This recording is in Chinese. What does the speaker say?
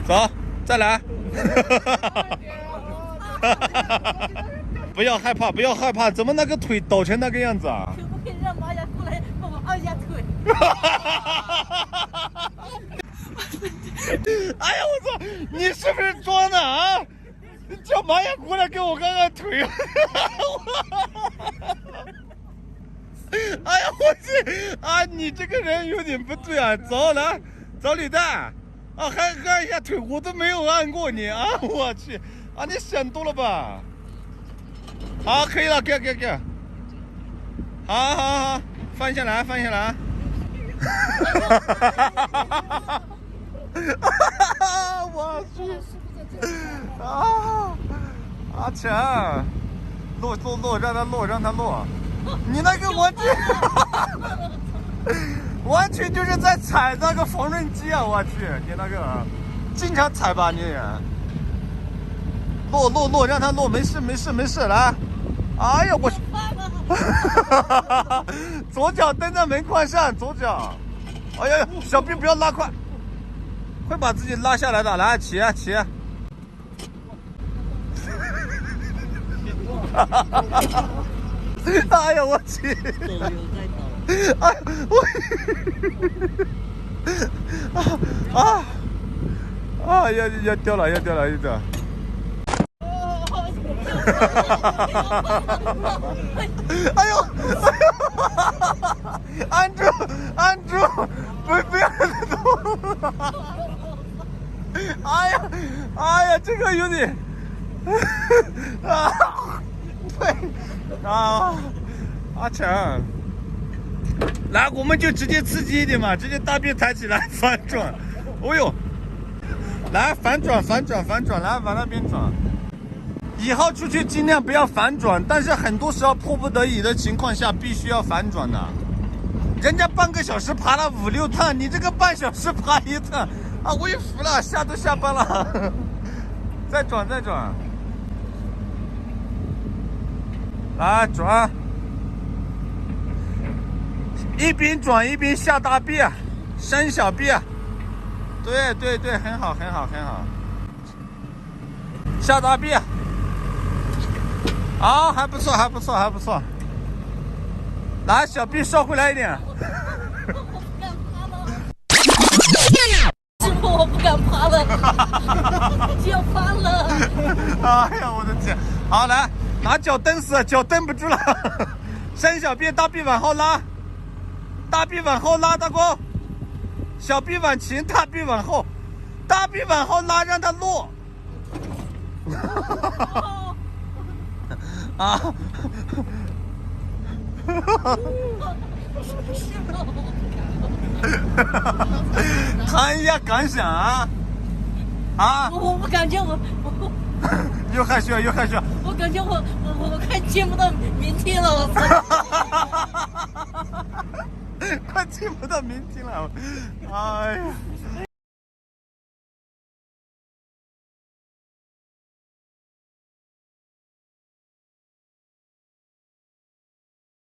走，再来。不要害怕，不要害怕，怎么那个腿抖成那个样子啊？可不可以让玛雅过来帮我按一下腿？哎呀，我操！你是不是装的啊？叫玛雅过来给我看看腿。哎呀，我去！啊，你这个人有点不对啊！走，来，找李诞。啊，还按一下腿，我都没有按过你啊！我去！啊，你想多了吧？好，可以了，给。好，放下来，放下来。我去！啊，阿强，落，让他落。你那个完全就是在踩那个缝纫机啊！我去，你那个经常踩吧你？落，让他落，没事，来。哎呀，我去！左脚蹬在门框上，左脚。哎呀，小兵不要拉快，会把自己拉下来的。来，起。哎呀，我去！哎，要掉了！哎呦！按住！不要动！哎呀，这个有点对啊，阿强，来，我们就直接刺激一点嘛，直接大臂抬起来反转，哦呦，来反转，来往那边转。以后出去尽量不要反转，但是很多时候迫不得已的情况下必须要反转的。人家半个小时爬了5、6趟，你这个半小时爬1趟啊，我也服了，都下班了，再转，来转，一边转一边下大臂，伸小臂，对，很好，下大臂。好，还不错。来，小臂收回来一点。我不敢爬了，就要翻了。哎呀，我的天！好，来，拿脚蹬死，脚蹬不住了。伸小臂，大臂往后拉，大哥。小臂往前，大臂往后，拉，让它落。啊！谈一下感想啊！我感觉我又害羞。我感觉我快见不到明天了，我操！快见不到明天了，哎呀！